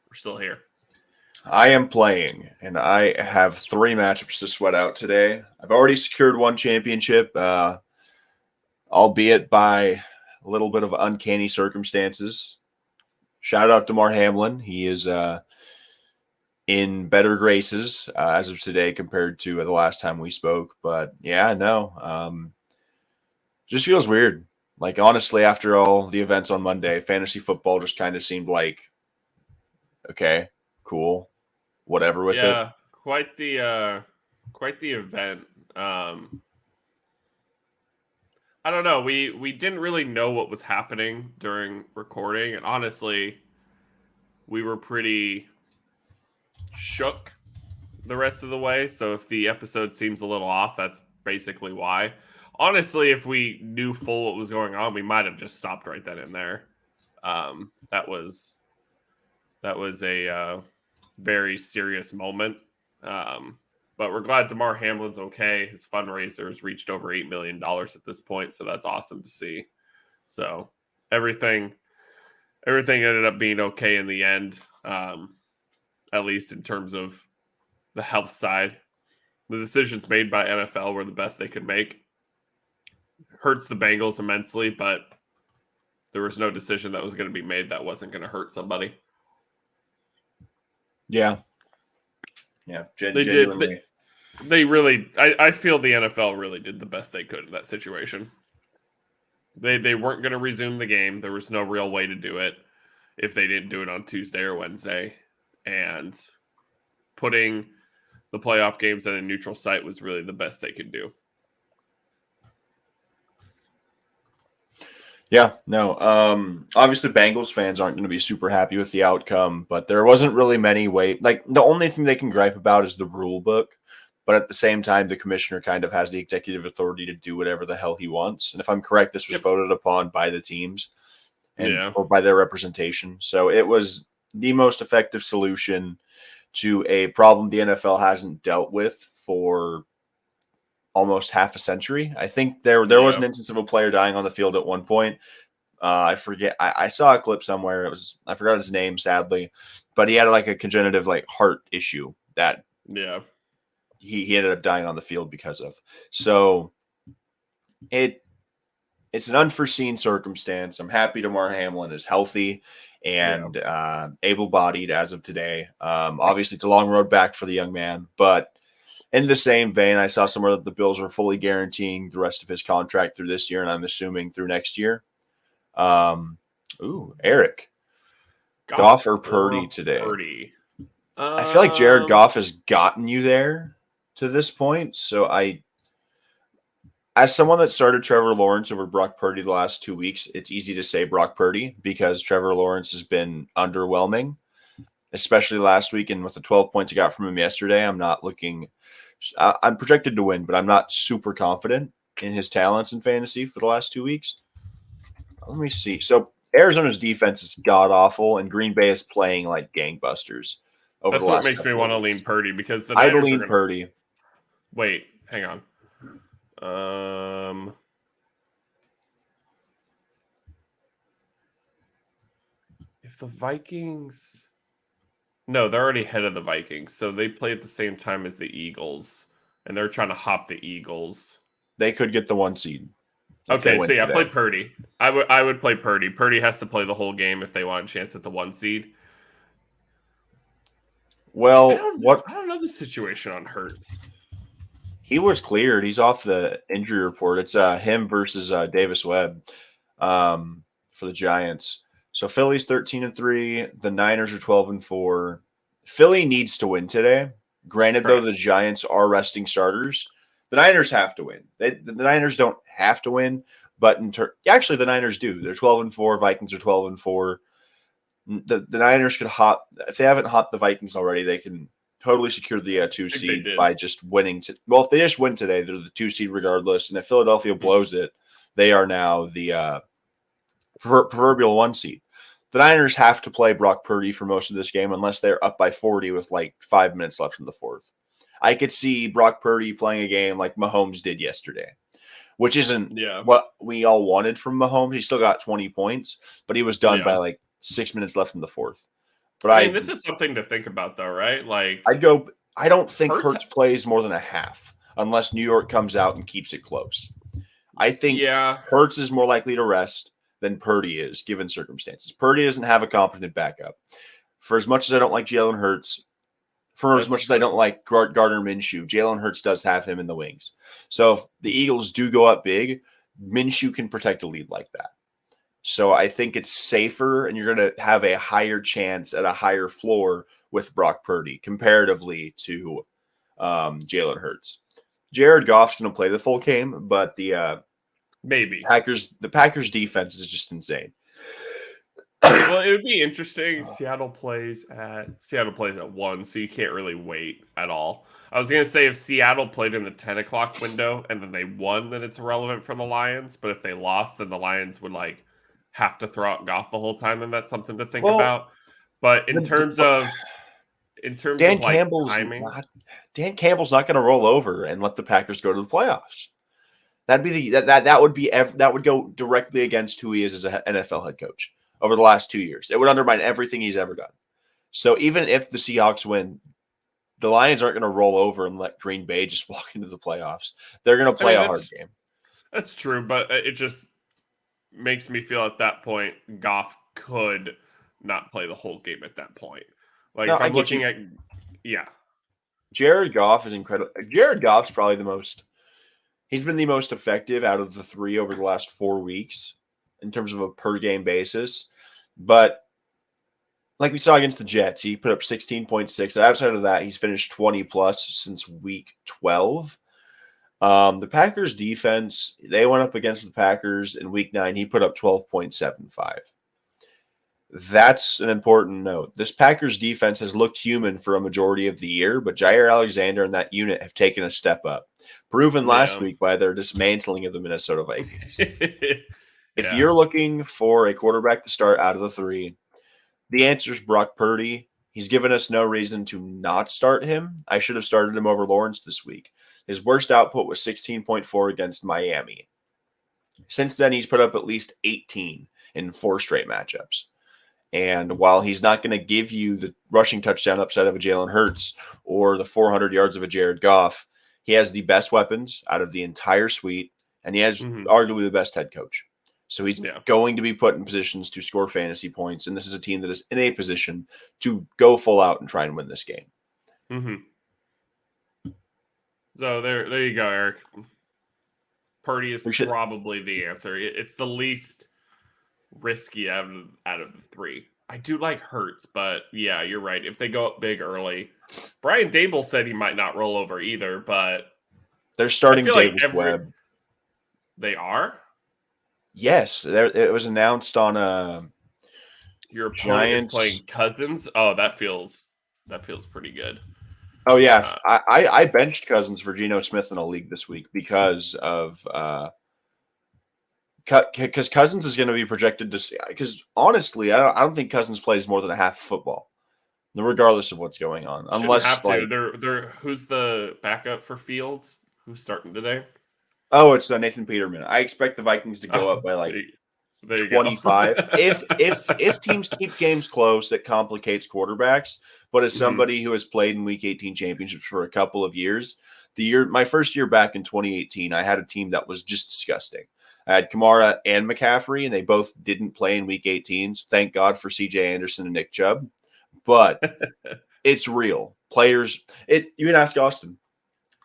We're still here. I am playing, and I have 3 matchups to sweat out today. I've already secured 1 championship, albeit by a little bit of uncanny circumstances. Shout out to Mar Hamlin. He is in better graces as of today compared to the last time we spoke. But yeah, no, just feels weird. Like, honestly, after all the events on Monday, fantasy football just kind of seemed like, okay, cool, whatever with it. Yeah, quite the event. I don't know. We didn't really know what was happening during recording, and honestly, we were pretty shook the rest of the way. So if the episode seems a little off, that's basically why. Honestly, if we knew full what was going on, we might have just stopped right then and there. That was a very serious moment. But we're glad DeMar Hamlin's okay. His fundraiser has reached over $8 million at this point, so that's awesome to see. So everything ended up being okay in the end, at least in terms of the health side. The decisions made by NFL were the best they could make. Hurts the Bengals immensely, but there was no decision that was going to be made that wasn't going to hurt somebody. Yeah. Genuinely. They really, I feel the NFL really did the best they could in that situation. They weren't going to resume the game. There was no real way to do it if they didn't do it on Tuesday or Wednesday. And putting the playoff games at a neutral site was really the best they could do. Yeah, no. Obviously, Bengals fans aren't going to be super happy with the outcome, but there wasn't really many ways. Like, the only thing they can gripe about is the rule book. But at the same time, the commissioner kind of has the executive authority to do whatever the hell he wants. And if I'm correct, this was voted upon by the teams or by their representation. So it was the most effective solution to a problem the NFL hasn't dealt with for almost half a century. I think there was an instance of a player dying on the field at one point. I forget. I saw a clip somewhere. I forgot his name, sadly, but he had like a congenitive heart issue that he ended up dying on the field because of. So it's an unforeseen circumstance. I'm happy DeMar Hamlin is healthy and able-bodied as of today. Obviously, it's a long road back for the young man, but in the same vein, I saw somewhere that the Bills are fully guaranteeing the rest of his contract through this year, and I'm assuming through next year. Eric. Goff or Purdy today? Purdy. I feel like Jared Goff has gotten you there to this point. So as someone that started Trevor Lawrence over Brock Purdy the last 2 weeks, it's easy to say Brock Purdy because Trevor Lawrence has been underwhelming, especially last week. And with the 12 points I got from him yesterday, I'm projected to win, but I'm not super confident in his talents in fantasy for the last 2 weeks. Let me see. So Arizona's defense is god-awful, and Green Bay is playing like gangbusters. That's what makes me want to lean Purdy because the Niners I'd lean Purdy. Wait, hang on. If the Vikings... No, they're already ahead of the Vikings, so they play at the same time as the Eagles, and they're trying to hop the Eagles. They could get the 1 seed. Okay, so play Purdy. I would play Purdy. Purdy has to play the whole game if they want a chance at the 1 seed. Well, I don't know the situation on Hurts. He was cleared. He's off the injury report. It's him versus Davis Webb for the Giants. So Philly's 13-3. The Niners are 12-4. Philly needs to win today. Granted, though, the Giants are resting starters. The Niners have to win. The Niners don't have to win, but actually the Niners do. They're 12-4. Vikings are 12-4. The Niners could hop. If they haven't hopped the Vikings already, they can totally secure the 2 seed by just winning. If they just win today, they're the 2 seed regardless. And if Philadelphia blows it, they are now the proverbial 1 seed. The Niners have to play Brock Purdy for most of this game unless they're up by 40 with 5 minutes left in the fourth. I could see Brock Purdy playing a game like Mahomes did yesterday, which isn't what we all wanted from Mahomes. He still got 20 points, but he was done by 6 minutes left in the fourth. But I mean, this is something to think about, though, right? Like, I'd go. I don't think Hurts. Hurts plays more than a half unless New York comes out and keeps it close. I think Yeah, Hurts is more likely to rest than Purdy is, given circumstances. Purdy doesn't have a competent backup. For as much as I don't like Jalen Hurts, for as that's much as I true. don't like Gardner Minshew, Jalen Hurts does have him in the wings. So if the Eagles do go up big, Minshew can protect a lead like that. So I think it's safer, and you're going to have a higher chance at a higher floor with Brock Purdy comparatively to Jalen Hurts. Jared Goff's going to play the full game, but the Maybe. Packers defense is just insane. Well, it would be interesting. Seattle plays at 1, so you can't really wait at all. I was gonna say if Seattle played in the 10 o'clock window and then they won, then it's irrelevant for the Lions. But if they lost, then the Lions would like have to throw out Goff the whole time, and that's something to think Well, about. But but in terms Dan of like Campbell's timing, not Dan Campbell's not going to roll over and let the Packers go to the playoffs. That'd be that would go directly against who he is as an NFL head coach over the last 2 years. It would undermine everything he's ever done. So even if the Seahawks win, the Lions aren't going to roll over and let Green Bay just walk into the playoffs. They're going to I play mean a hard game. that's true, but it just makes me feel at that point Goff could not play the whole game at that point. Like No, if I I'm get you. looking at yeah. Jared Goff is incredible. Jared Goff's probably the most. He's been the most effective out of the three over the last 4 weeks in terms of a per game basis. But like we saw against the Jets, he put up 16.6. Outside of that, he's finished 20 plus since week 12. The Packers defense, they went up against the Packers in week 9. He put up 12.75. That's an important note. This Packers defense has looked human for a majority of the year, but Jair Alexander and that unit have taken a step up, proven last Yeah. week by their dismantling of the Minnesota Vikings. If Yeah. you're looking for a quarterback to start out of the three, the answer is Brock Purdy. He's given us no reason to not start him. I should have started him over Lawrence this week. His worst output was 16.4 against Miami. Since then, he's put up at least 18 in 4 straight matchups. And while he's not going to give you the rushing touchdown upside of a Jalen Hurts or the 400 yards of a Jared Goff, he has the best weapons out of the entire suite, and he has arguably the best head coach. So he's going to be put in positions to score fantasy points, and this is a team that is in a position to go full out and try and win this game. So there you go, Eric. Purdy is probably the answer. It's the least risky out of the three. I do like Hurts, but yeah, you're right. If they go up big early, Brian Dable said he might not roll over either, but they're starting Davis Webb. They are? Yes, it was announced on your opponent is playing Cousins. Oh, that feels pretty good. Oh yeah, I benched Cousins for Geno Smith in a league this week because of because Cousins is going to be projected to. Because honestly, I don't think Cousins plays more than a half of football, regardless of what's going on. Unless have to. They're who's the backup for Fields? Who's starting today? Oh, it's Nathan Peterman. I expect the Vikings to go up by like 25. If teams keep games close, that complicates quarterbacks. But as somebody who has played in Week 18 championships for a couple of years, my first year back in 2018, I had a team that was just disgusting. I had Kamara and McCaffrey, and they both didn't play in Week 18. So thank God for C.J. Anderson and Nick Chubb. But it's real. Players, you can ask Austin.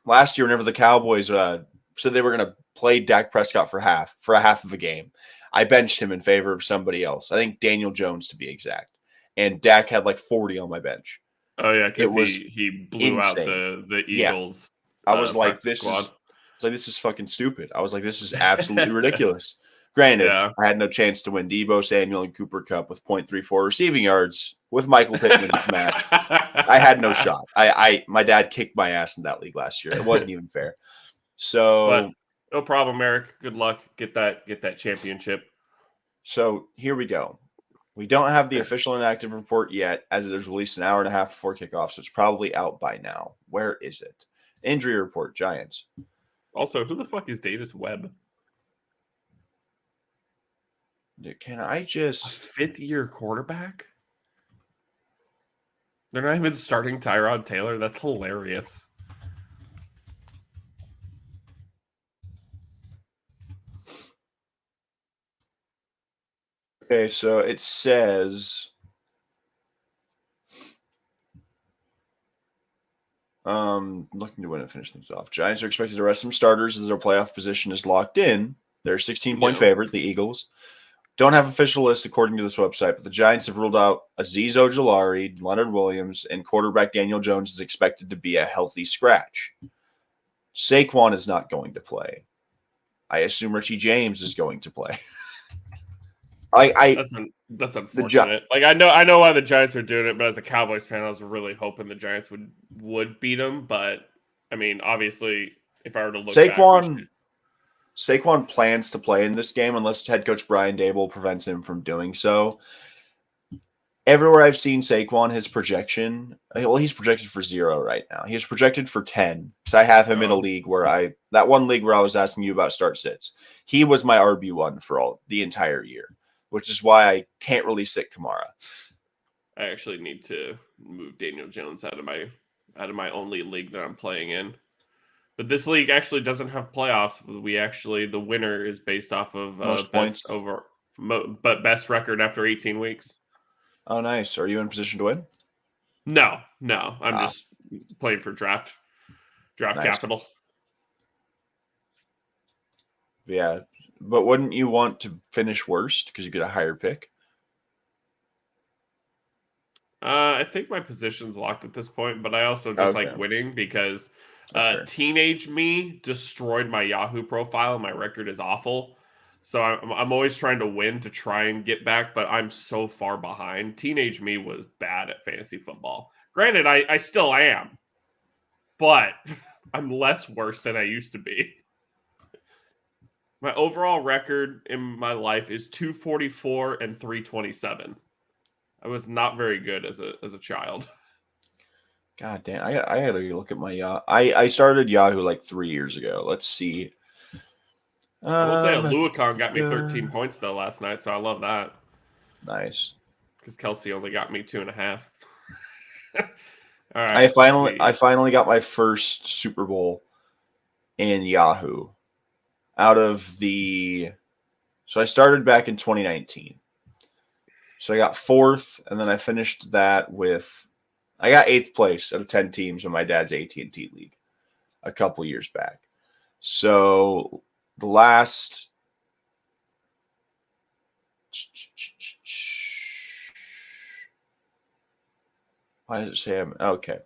Last year, whenever the Cowboys said they were going to play Dak Prescott for a half of a game, I benched him in favor of somebody else. I think Daniel Jones, to be exact. And Dak had like 40 on my bench. Oh yeah, because he blew insane. out the Eagles. Yeah. I was like, this is fucking stupid. I was like, this is absolutely ridiculous. Granted, I had no chance to win Debo Samuel and Cooper Kupp with 0.34 receiving yards with Michael Pittman match. I had no shot. My dad kicked my ass in that league last year. It wasn't even fair. So, but no problem, Eric. Good luck. Get that championship. So here we go. We don't have the official inactive report yet, as it is released an hour and a half before kickoff, so it's probably out by now. Where is it? Injury report, Giants. Also, who the fuck is Davis Webb? Can I just... A fifth-year quarterback? They're not even starting Tyrod Taylor. That's hilarious. Okay, so it says looking to win and finish things off. Giants are expected to rest some starters as their playoff position is locked in. They're a 16-point favorite, the Eagles. Don't have official list according to this website, but the Giants have ruled out Azeez Ojulari, Leonard Williams, and quarterback Daniel Jones is expected to be a healthy scratch. Saquon is not going to play. I assume Richie James is going to play. That's unfortunate. Like I know why the Giants are doing it, but as a Cowboys fan, I was really hoping the Giants would beat them. But I mean, obviously, if I were to look Saquon plans to play in this game unless head coach Brian Daboll prevents him from doing so. Everywhere I've seen Saquon, his projection, well, he's projected for 0 right now. He is projected for 10 because I have him in a league where that one league where I was asking you about start sits. He was my RB1 for the entire year, which is why I can't really sit Kamara. I actually need to move Daniel Jones out of my only league that I'm playing in. But this league actually doesn't have playoffs. The winner is based off of most points but best record after 18 weeks. Oh, nice. Are you in position to win? No. I'm just playing for draft nice. Capital. Yeah, but wouldn't you want to finish worst because you get a higher pick? I think my position's locked at this point, but I also just like winning because teenage me destroyed my Yahoo profile. My record is awful. So I'm always trying to win to try and get back, but I'm so far behind. Teenage me was bad at fantasy football. Granted, I still am, but I'm less worse than I used to be. My overall record in my life is 244 and 327. I was not very good as a child. God damn, I gotta look at my Yahoo. I started Yahoo like 3 years ago. Let's see. I will say Luakon got me 13 points though last night, so I love that. Nice. Because Kelsey only got me 2.5. All right. I finally got my first Super Bowl in Yahoo. So I started back in 2019. So I got 4th, and then I finished that I got 8th place out of 10 teams in my dad's AT&T league a couple years back. So the last why does it say okay?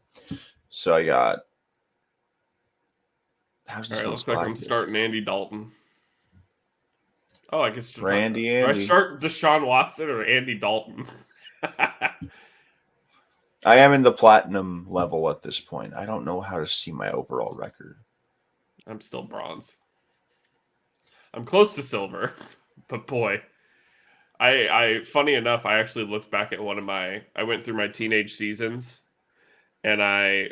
So I got. How's this? All right, looks like I'm starting Andy Dalton. Oh, I guess Andy. Do I start Deshaun Watson or Andy Dalton? I am in the platinum level at this point. I don't know how to see my overall record. I'm still bronze. I'm close to silver, but boy, I funny enough, I actually looked back at I went through my teenage seasons, and I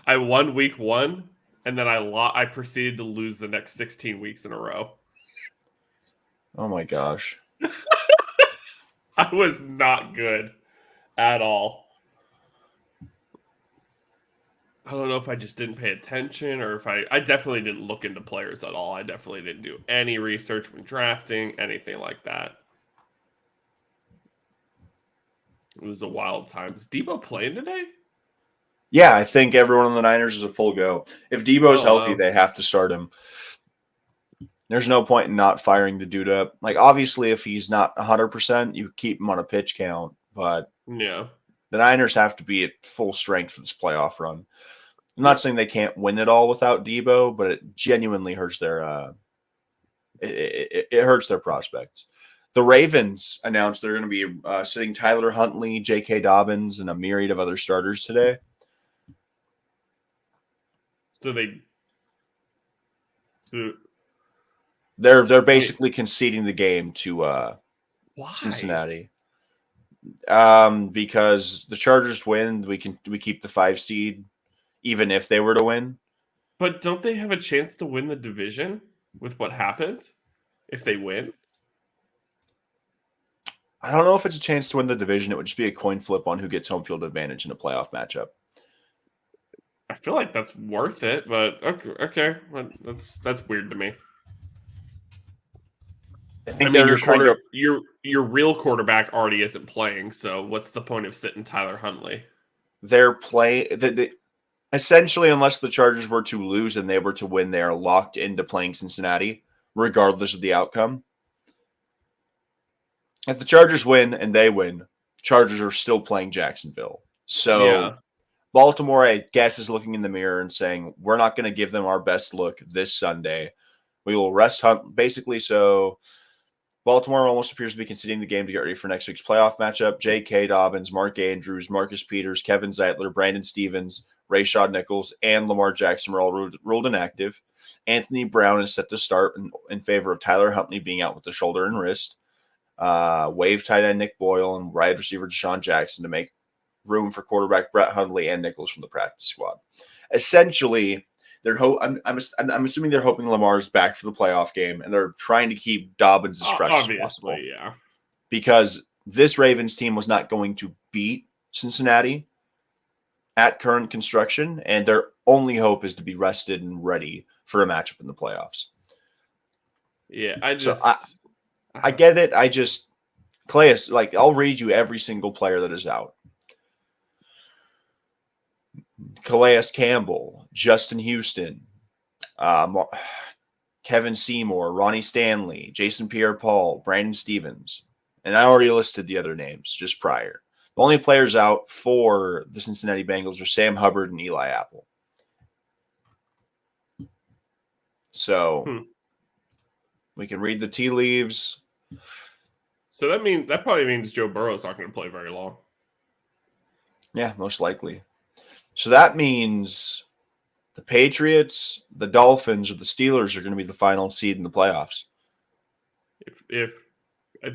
won week 1, and then I proceeded to lose the next 16 weeks in a row. Oh my gosh. I was not good at all. I don't know if I just didn't pay attention or if I definitely didn't look into players at all. I definitely didn't do any research when drafting, anything like that. It was a wild time. Is Debo playing today? Yeah, I think everyone on the Niners is a full go. If Debo's healthy, they have to start him. There's no point in not firing the dude up. Like, obviously, if he's not 100%, you keep him on a pitch count. But yeah, the Niners have to be at full strength for this playoff run. I'm not saying they can't win it all without Debo, but it genuinely hurts their it hurts their prospects. The Ravens announced they're going to be sitting Tyler Huntley, J.K. Dobbins, and a myriad of other starters today. So they're basically conceding the game to Cincinnati. Because the Chargers win, we keep the 5 seed, even if they were to win. But don't they have a chance to win the division with what happened if they win? I don't know if it's a chance to win the division. It would just be a coin flip on who gets home field advantage in a playoff matchup. I feel like that's worth it, but okay. Well, that's weird to me. I I think mean, they're just trying to. your real quarterback already isn't playing, so what's the point of sitting Tyler Huntley? Their play. Essentially, unless the Chargers were to lose and they were to win, they are locked into playing Cincinnati, regardless of the outcome. If the Chargers win and they win, Chargers are still playing Jacksonville. So Yeah, Baltimore, I guess, is looking in the mirror and saying, we're not going to give them our best look this Sunday. We will rest Hunt. Basically, so Baltimore almost appears to be conceding the game to get ready for next week's playoff matchup. J.K. Dobbins, Mark Andrews, Marcus Peters, Kevin Zeitler, Brandon Stevens, Rayshad Nichols, and Lamar Jackson were all ruled inactive. Anthony Brown is set to start in favor of Tyler Huntley being out with the shoulder and wrist. Wave tight end Nick Boyle and wide receiver Deshaun Jackson to make room for quarterback Brett Hundley and Nichols from the practice squad. Essentially, I'm assuming they're hoping Lamar's back for the playoff game, and they're trying to keep Dobbins as fresh as possible. obviously, yeah. Because this Ravens team was not going to beat Cincinnati at current construction, and their only hope is to be rested and ready for a matchup in the playoffs. Yeah, I get it. Calais, like, I'll read you every single player that is out. Calais Campbell, Justin Houston, Kevin Seymour, Ronnie Stanley, Jason Pierre-Paul, Brandon Stevens. And I already listed the other names just prior. The only players out for the Cincinnati Bengals are Sam Hubbard and Eli Apple. So we can read the tea leaves. So that probably means Joe Burrow's not going to play very long. Yeah, most likely. So that means the Patriots, the Dolphins, or the Steelers are going to be the final seed in the playoffs. If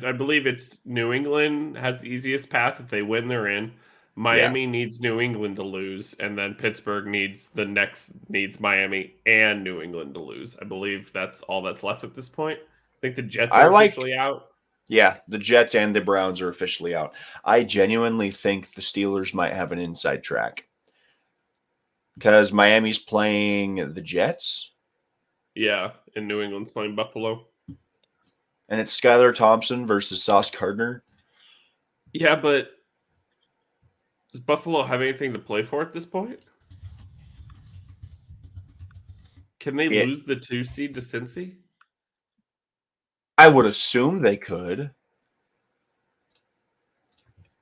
I believe it's New England has the easiest path. If they win, they're in. Miami needs New England to lose, and then Pittsburgh needs Miami and New England to lose. I believe that's all that's left at this point. I think the Jets are officially out. Yeah, the Jets and the Browns are officially out. I genuinely think the Steelers might have an inside track because Miami's playing the Jets. Yeah, and New England's playing Buffalo. And it's Skylar Thompson versus Sauce Gardner. Yeah, but does Buffalo have anything to play for at this point? Can they lose the 2 seed to Cincy? I would assume they could.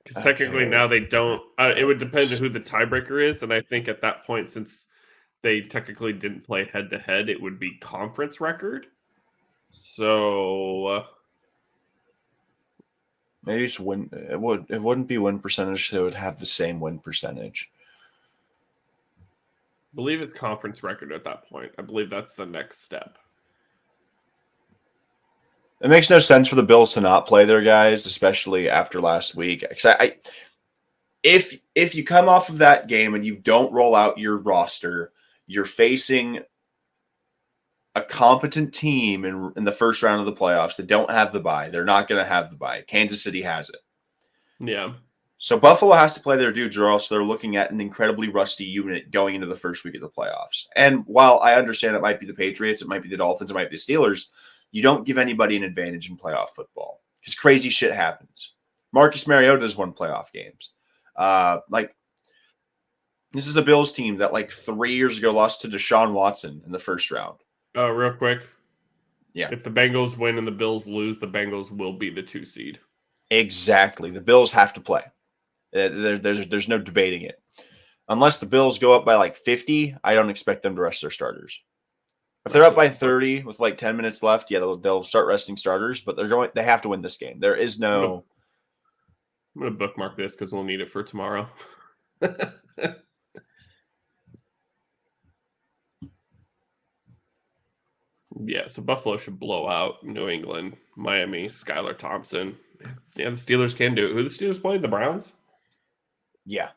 Because technically now they don't. It would depend on who the tiebreaker is. And I think at that point, since they technically didn't play head-to-head, it would be conference record. So maybe it's win. It wouldn't be win percentage. So it would have the same win percentage. I believe it's conference record at that point. I believe that's the next step. It makes no sense for the Bills to not play their guys, especially after last week. If you come off of that game and you don't roll out your roster, you're facing a competent team in the first round of the playoffs that don't have the bye. They're not going to have the bye. Kansas City has it. Yeah. So Buffalo has to play their dudes, or else they're looking at an incredibly rusty unit going into the first week of the playoffs. And while I understand it might be the Patriots, it might be the Dolphins, it might be the Steelers, you don't give anybody an advantage in playoff football because crazy shit happens. Marcus Mariota has won playoff games. This is a Bills team that 3 years ago lost to Deshaun Watson in the first round. Oh, real quick. Yeah. If the Bengals win and the Bills lose, the Bengals will be the 2 seed. Exactly. The Bills have to play. There's no debating it. Unless the Bills go up by 50, I don't expect them to rest their starters. If they're up by 30 with 10 minutes left, yeah, they'll start resting starters, but they have to win this game. There is no. I'm going to bookmark this because we'll need it for tomorrow. Yeah, so Buffalo should blow out New England, Miami, Skylar Thompson. Yeah, the Steelers can do it. Who are the Steelers playing? The Browns? Yeah.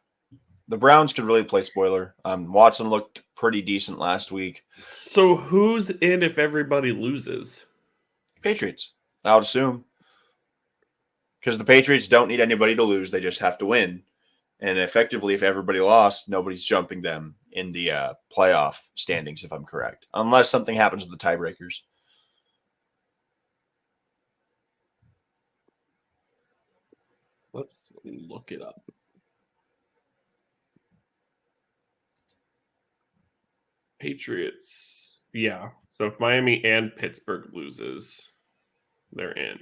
The Browns could really play spoiler. Watson looked pretty decent last week. So who's in if everybody loses? Patriots, I would assume. because the Patriots don't need anybody to lose; they just have to win. And effectively, if everybody lost, nobody's jumping them in the playoff standings, if I'm correct, unless something happens with the tiebreakers. Let's look it up. Patriots. Yeah. So if Miami and Pittsburgh loses, they're in.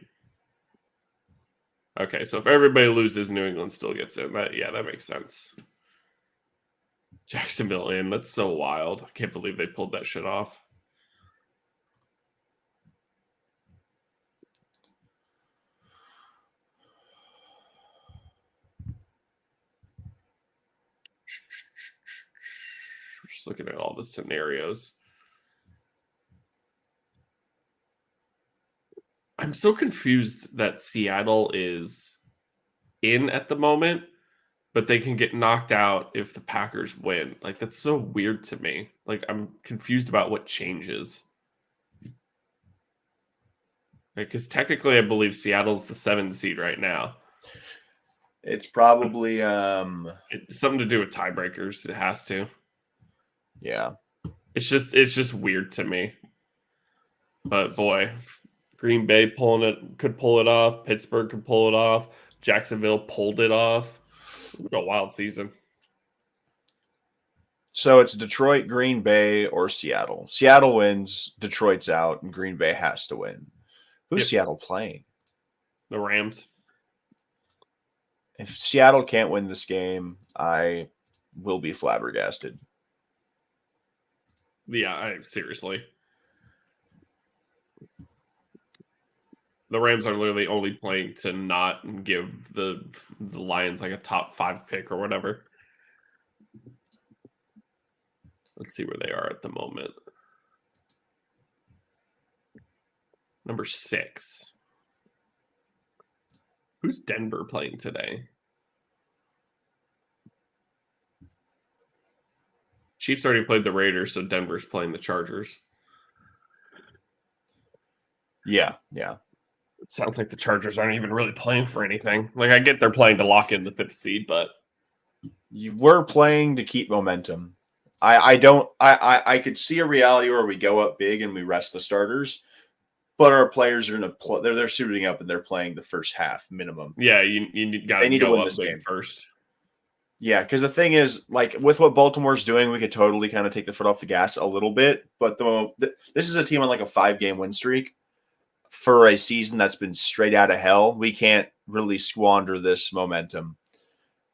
Okay, so if everybody loses, New England still gets in. That makes sense. Jacksonville in. That's so wild. I can't believe they pulled that shit off. Just looking at all the scenarios. I'm so confused that Seattle is in at the moment, but they can get knocked out if the Packers win. Like, that's so weird to me. Like, I'm confused about what changes. Because technically, I believe Seattle's the 7th seed right now. It's probably It's something to do with tiebreakers. It has to. Yeah. It's just weird to me. But boy, Green Bay could pull it off. Pittsburgh could pull it off. Jacksonville pulled it off. What a wild season. So it's Detroit, Green Bay, or Seattle. Seattle wins, Detroit's out, and Green Bay has to win. Who's Seattle playing? The Rams. If Seattle can't win this game, I will be flabbergasted. Yeah, seriously. The Rams are literally only playing to not give the Lions like a top 5 pick or whatever. Let's see where they are at the moment. Number 6. Who's Denver playing today? Chiefs already played the Raiders, so Denver's playing the Chargers. Yeah. It sounds like the Chargers aren't even really playing for anything. Like, I get they're playing to lock in the 5th seed, but We're playing to keep momentum. I could see a reality where we go up big and we rest the starters, but our players are they're suiting up and they're playing the first half minimum. Yeah, you got to go up big first. Yeah, because the thing is, like with what Baltimore's doing, we could totally kind of take the foot off the gas a little bit. But this is a team on like a 5-game win streak for a season that's been straight out of hell. We can't really squander this momentum.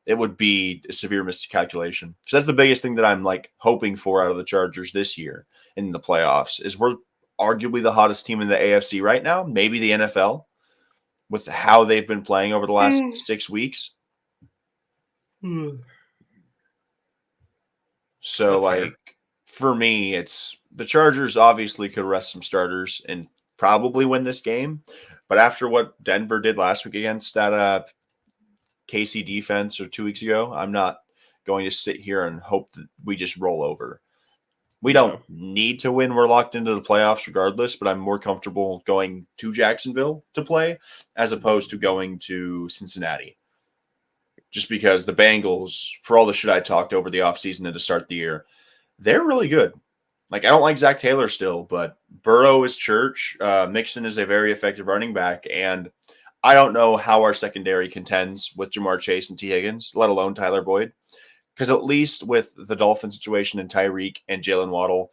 It would be a severe miscalculation. Because that's the biggest thing that I'm like hoping for out of the Chargers this year in the playoffs is we're arguably the hottest team in the AFC right now, maybe the NFL, with how they've been playing over the last 6 weeks. So, That's like, for me, it's the Chargers obviously could rest some starters and probably win this game. But after what Denver did last week against that KC defense or 2 weeks ago, I'm not going to sit here and hope that we just roll over. We don't need to win. We're locked into the playoffs regardless, but I'm more comfortable going to Jacksonville to play as opposed to going to Cincinnati. Just because the Bengals, for all the shit I talked over the offseason and to start the year, they're really good. Like, I don't like Zach Taylor still, but Burrow is church. Mixon is a very effective running back, and I don't know how our secondary contends with Jamar Chase and T. Higgins, let alone Tyler Boyd. Because at least with the Dolphin situation and Tyreek and Jalen Waddle,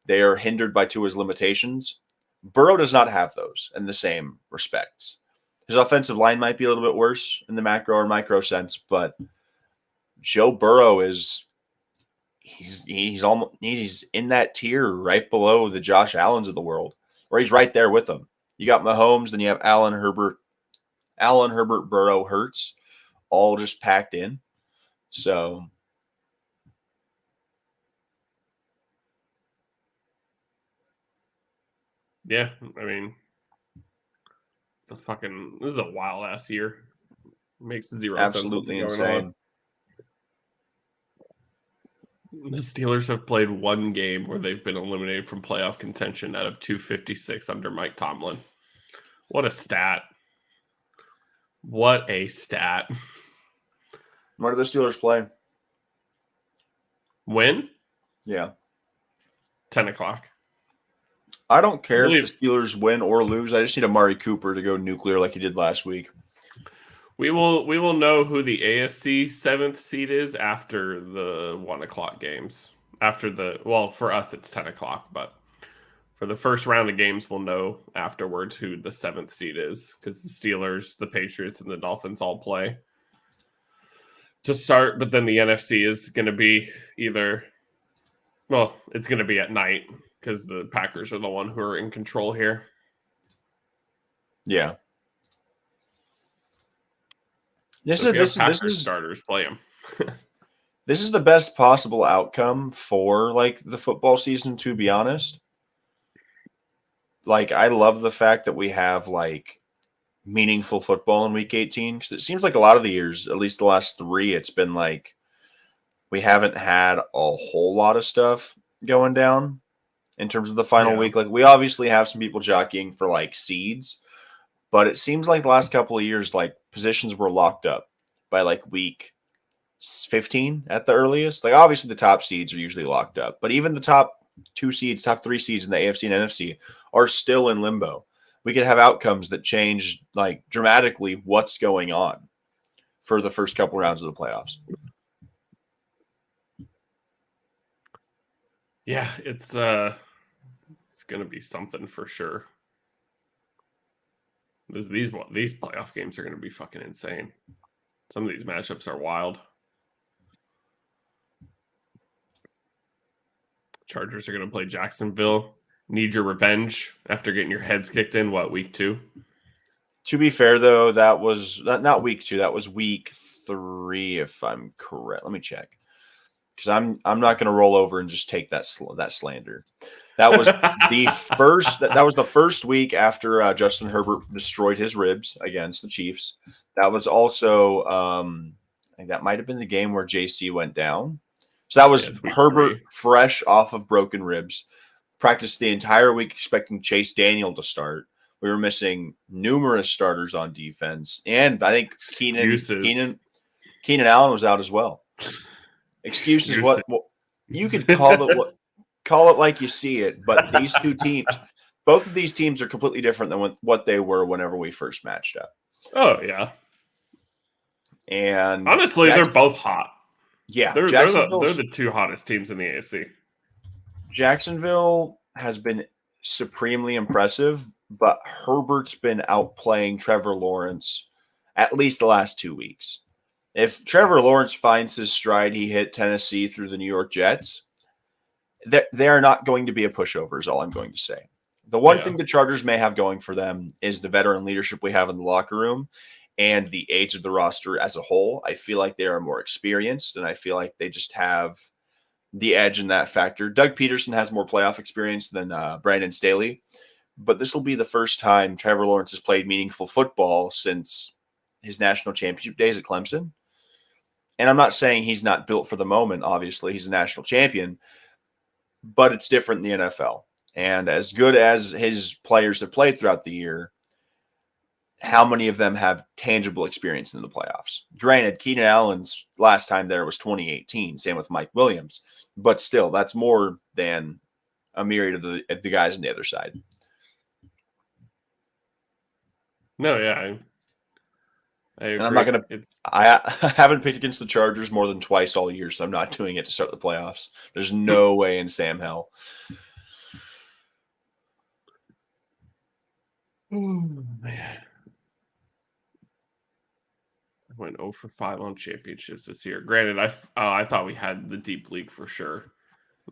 they are hindered by Tua's limitations. Burrow does not have those in the same respects. His offensive line might be a little bit worse in the macro or micro sense, but Joe Burrow he's in that tier right below the Josh Allens of the world, where he's right there with them. You got Mahomes, then you have Allen Herbert, Burrow, Hurts, all just packed in. So yeah, I mean, this is a wild ass year. It makes zero absolutely sense what's going insane. on. The Steelers have played one game where they've been eliminated from playoff contention out of 256 under Mike Tomlin. What a stat. What a stat. Where do the Steelers play? When? Yeah. 10 o'clock. I don't care if the Steelers win or lose. I just need Amari Cooper to go nuclear like he did last week. We will know who the AFC 7th seed is after the 1 o'clock games. For us it's 10 o'clock, but for the first round of games we'll know afterwards who the 7th seed is, because the Steelers, the Patriots, and the Dolphins all play to start. But then the NFC is going to be it's going to be at night because the Packers are the one who are in control here. Yeah. This is starters play them. This is the best possible outcome for like the football season, to be honest. Like, I love the fact that we have like meaningful football in week 18, because it seems like a lot of the years, at least the last 3, it's been like we haven't had a whole lot of stuff going down in terms of the final week. Like, we obviously have some people jockeying for like seeds, but it seems like the last couple of years, like positions were locked up by like week 15 at the earliest. Like, obviously the top seeds are usually locked up, but even the top 2 seeds, top 3 seeds in the AFC and NFC are still in limbo. We could have outcomes that change like dramatically what's going on for the first couple rounds of the playoffs. Yeah, it's going to be something for sure. These playoff games are going to be fucking insane. Some of these matchups are wild. Chargers are going to play Jacksonville. Need your revenge after getting your heads kicked in, week 2? To be fair, though, that was not week 2. That was week 3, if I'm correct. Let me check, because I'm not going to roll over and just take that slander. That was the first. That was the first week after Justin Herbert destroyed his ribs against the Chiefs. That was also, I think that might have been the game where JC went down. So that was Herbert 3, fresh off of broken ribs. Practiced the entire week expecting Chase Daniel to start. We were missing numerous starters on defense, and I think Keenan Allen was out as well. Excuses. What you could call it like you see it, but these two teams, both of these teams are completely different than what they were whenever we first matched up. Oh yeah, and honestly, they're both hot. Yeah, they're the 2 hottest teams in the AFC. Jacksonville has been supremely impressive, but Herbert's been outplaying Trevor Lawrence at least the last 2 weeks. If Trevor Lawrence finds his stride he hit Tennessee through the New York Jets, they are not going to be a pushover, is all I'm going to say. The one thing the Chargers may have going for them is the veteran leadership we have in the locker room and the age of the roster as a whole. I feel like they are more experienced, and I feel like they just have the edge in that factor. Doug Peterson has more playoff experience than Brandon Staley, but this will be the first time Trevor Lawrence has played meaningful football since his national championship days at Clemson. And I'm not saying he's not built for the moment. Obviously, he's a national champion, but it's different in the NFL. And as good as his players have played throughout the year, how many of them have tangible experience in the playoffs? Granted, Keenan Allen's last time there was 2018. Same with Mike Williams. But still, that's more than a myriad of the guys on the other side. No, yeah. I agree. And I'm not going to – I haven't picked against the Chargers more than twice all year, so I'm not doing it to start the playoffs. There's no way in Sam hell. Oh, man. I went 0 for 5 on championships this year. Granted, I thought we had the deep league for sure.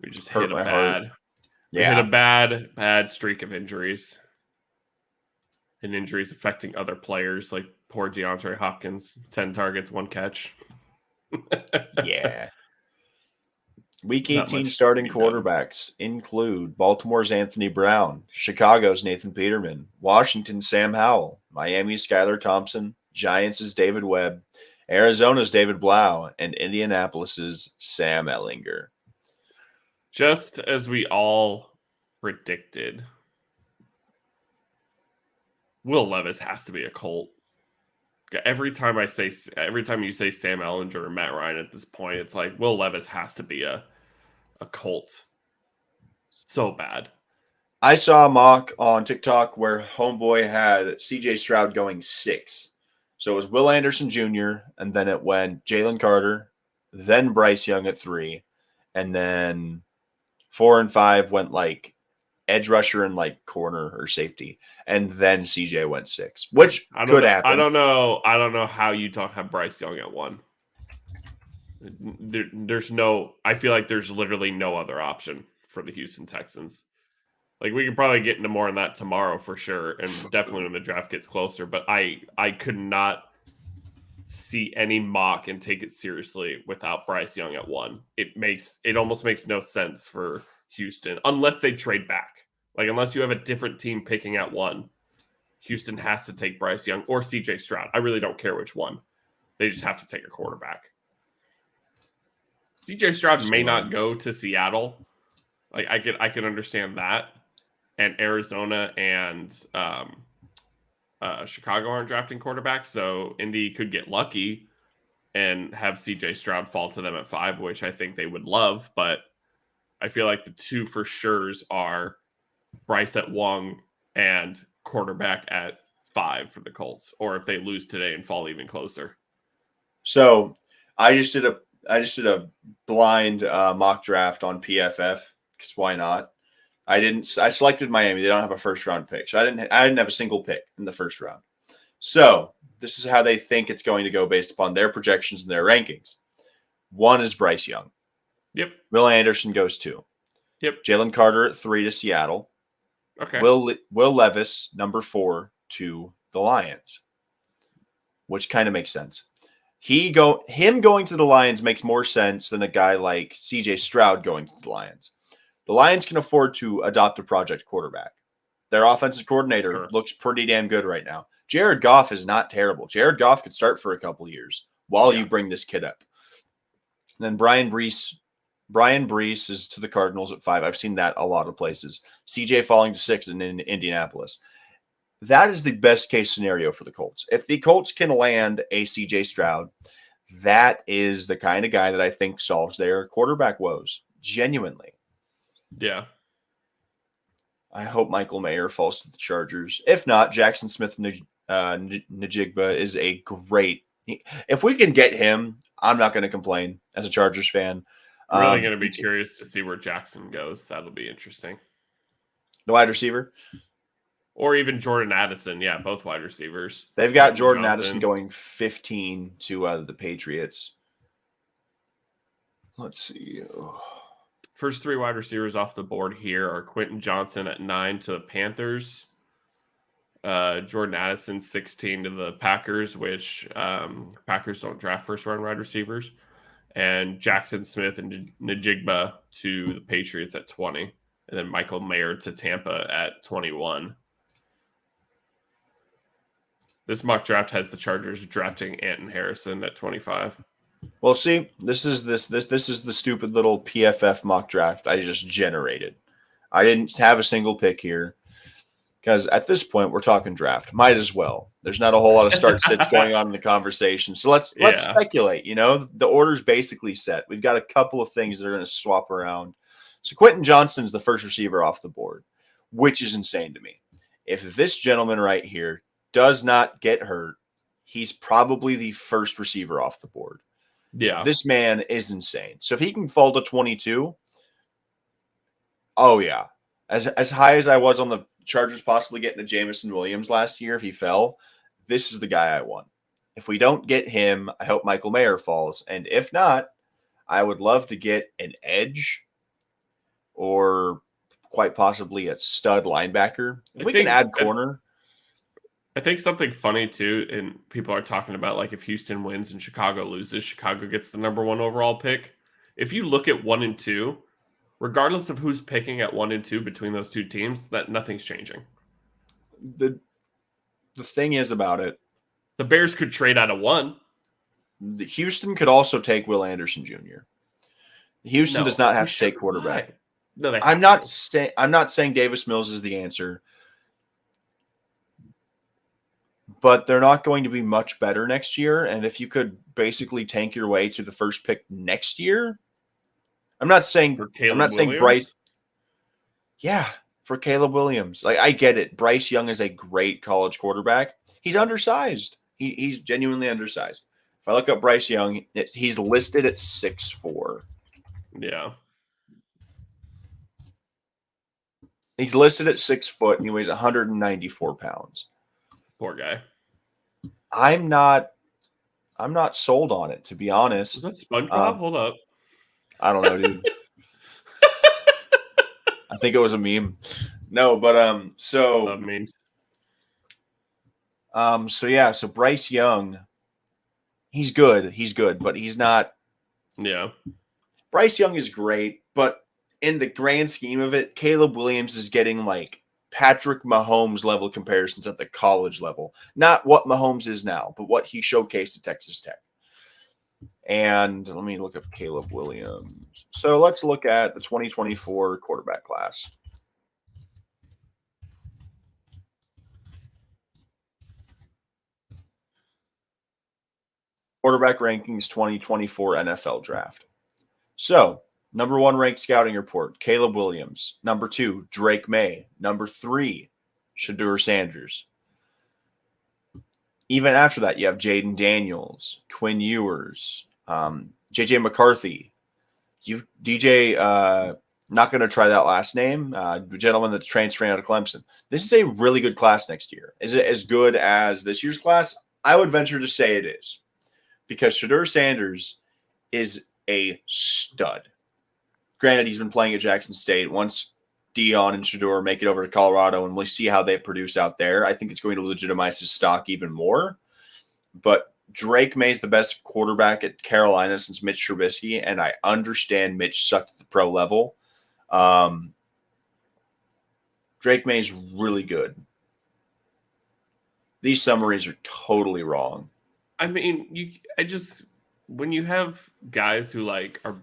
We just hit a bad – we hit a bad streak of injuries. And injuries affecting other players, like poor DeAndre Hopkins, 10 targets, 1 catch. Yeah. Week 18 starting quarterbacks include Baltimore's Anthony Brown, Chicago's Nathan Peterman, Washington's Sam Howell, Miami's Skylar Thompson, Giants' David Webb, Arizona's David Blau, and Indianapolis's Sam Ehlinger. Just as we all predicted, Will Levis has to be a Colt. every time you say Sam Ellinger or Matt Ryan at this point, it's like Will Levis has to be a Colt. So bad. I saw a mock on TikTok where Homeboy had CJ Stroud going 6. So it was Will Anderson Jr., and then it went Jalen Carter, then Bryce Young at 3, and then 4 and 5 went like edge rusher and like corner or safety, and then CJ went 6, which could happen. I don't know how you don't have Bryce Young at 1. I feel like there's literally no other option for the Houston Texans. Like, we could probably get into more on that tomorrow for sure, and definitely when the draft gets closer. But I could not see any mock and take it seriously without Bryce Young at 1. It almost makes no sense for Houston unless they trade back. Like, unless you have a different team picking at 1, Houston has to take Bryce Young or CJ Stroud. I really don't care which one. They just have to take a quarterback. CJ Stroud may not go to Seattle. Like, I can understand that. And Arizona and Chicago aren't drafting quarterbacks, so Indy could get lucky and have CJ Stroud fall to them at 5, which I think they would love. But I feel like the two for sures are Bryce at 1 and quarterback at 5 for the Colts, or if they lose today and fall even closer. So I just did a blind mock draft on PFF because why not? I selected Miami. They don't have a first round pick. So I didn't have a single pick in the first round. So this is how they think it's going to go based upon their projections and their rankings. 1 is Bryce Young. Yep. Will Anderson goes 2. Yep. Jalen Carter at 3 to Seattle. Okay. Will Levis, number 4, to the Lions, which kind of makes sense. Him going to the Lions makes more sense than a guy like CJ Stroud going to the Lions. The Lions can afford to adopt a project quarterback. Their offensive coordinator looks pretty damn good right now. Jared Goff is not terrible. Jared Goff could start for a couple years while you bring this kid up. And then Brian Brees is to the Cardinals at 5. I've seen that a lot of places. CJ falling to 6 in Indianapolis. That is the best case scenario for the Colts. If the Colts can land a CJ Stroud, that is the kind of guy that I think solves their quarterback woes. Genuinely. Yeah. I hope Michael Mayer falls to the Chargers. If not, Jackson Smith Najigba is a great. If we can get him, I'm not going to complain as a Chargers fan. Really going to be curious to see where Jackson goes. That'll be interesting. The wide receiver? Or even Jordan Addison. Yeah, both wide receivers. They've got Jordan Addison going 15 to the Patriots. Let's see. First 3 wide receivers off the board here are Quentin Johnson at 9 to the Panthers. Jordan Addison, 16 to the Packers, which Packers don't draft first-round wide receivers. And Jackson Smith and Najigba to the Patriots at 20. And then Michael Mayer to Tampa at 21. This mock draft has the Chargers drafting Anton Harrison at 25. Well, see, this is the stupid little PFF mock draft I just generated. I didn't have a single pick here because at this point we're talking draft. Might as well. There's not a whole lot of start sits going on in the conversation, so let's speculate. You know, the order's basically set. We've got a couple of things that are going to swap around. So Quentin Johnston's the first receiver off the board, which is insane to me. If this gentleman right here does not get hurt, he's probably the first receiver off the board. Yeah. This man is insane. So if he can fall to 22, oh yeah. As high as I was on the Chargers possibly getting a Jameson Williams last year, if he fell, this is the guy I want. If we don't get him, I hope Michael Mayer falls. And if not, I would love to get an edge or quite possibly a stud linebacker. If we can add corner. I think something funny too, and people are talking about like if Houston wins and Chicago loses, Chicago gets the number 1 overall pick. If you look at 1 and 2, regardless of who's picking at 1 and 2 between those two teams, that nothing's changing. The thing is about it, the Bears could trade out of 1. The Houston could also take Will Anderson Jr. Houston does not have to take quarterback. No, I'm not saying Davis Mills is the answer. but they're not going to be much better next year. And if you could basically tank your way to the first pick next year, I'm not saying Williams? Bryce. Yeah, for Caleb Williams. Like, I get it. Bryce Young is a great college quarterback. He's undersized. He's genuinely undersized. If I look up Bryce Young, he's listed at 6'4". Yeah. He's listed at 6 foot and he weighs 194 pounds. Poor guy. I'm not sold on it, to be honest. Is that SpongeBob? Hold up. I don't know, dude. I think it was a meme. No, but so memes. So Bryce Young, he's good, but he's not. Yeah. Bryce Young is great, but in the grand scheme of it, Caleb Williams is getting like Patrick Mahomes level comparisons at the college level. Not what Mahomes is now, but what he showcased at Texas Tech. And let me look up Caleb Williams. So let's look at the 2024 quarterback class. Quarterback rankings 2024 NFL draft. So, number 1 ranked scouting report, Caleb Williams. Number 2, Drake May. Number 3, Shedeur Sanders. Even after that, you have Jaden Daniels, Quinn Ewers, JJ McCarthy. You DJ, not going to try that last name, the gentleman that's transferring out of Clemson. This is a really good class next year. Is it as good as this year's class? I would venture to say it is, because Shedeur Sanders is a stud. Granted, he's been playing at Jackson State. Once Dion and Shedeur make it over to Colorado and we'll see how they produce out there, I think it's going to legitimize his stock even more. But Drake May's the best quarterback at Carolina since Mitch Trubisky, and I understand Mitch sucked at the pro level. Drake May's really good. These summaries are totally wrong. I mean, when you have guys who like are,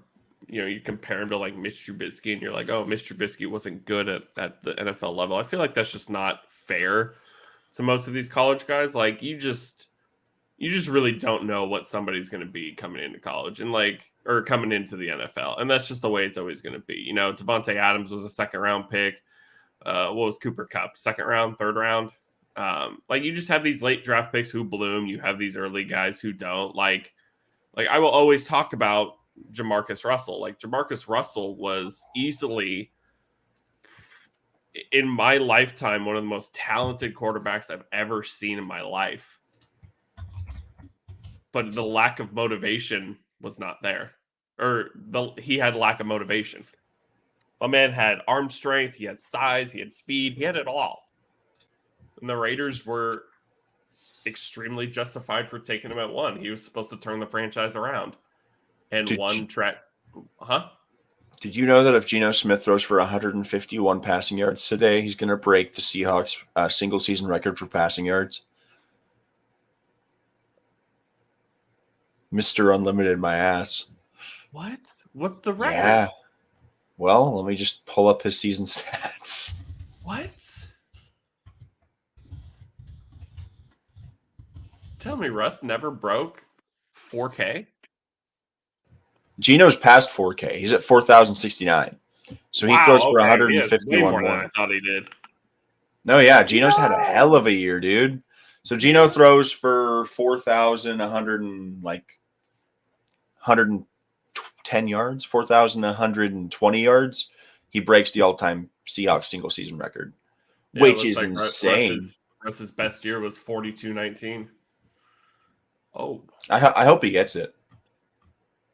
you compare him to like Mitch Trubisky and you're like, oh, Mitch Trubisky wasn't good at the NFL level. I feel like that's just not fair to most of these college guys. Like you just really don't know what somebody's going to be coming into college or coming into the NFL. And that's just the way it's always going to be. Devontae Adams was a 2nd round pick. What was Cooper Kupp? 2nd round, 3rd round. You just have these late draft picks who bloom. You have these early guys who don't. Like I will always talk about Jamarcus Russell. Like Jamarcus Russell was easily, in my lifetime, one of the most talented quarterbacks I've ever seen in my life. But the lack of motivation was not there. He had lack of motivation. My man had arm strength, he had size, he had speed, he had it all. And the Raiders were extremely justified for taking him at 1. He was supposed to turn the franchise around. And Did you know that if Geno Smith throws for 151 passing yards today, he's going to break the Seahawks single season record for passing yards? Mr. Unlimited, my ass. What? What's the record? Yeah. Well, let me just pull up his season stats. What? Tell me Russ never broke 4K? Geno's past 4K. He's at 4,069. So he throws for 151 more than I thought he did. No, yeah. Geno's had a hell of a year, dude. So Geno throws for 110 yards, 4,120 yards. He breaks the all-time Seahawks single season record, which is insane. Russ's best year was 42-19. Oh, I hope he gets it.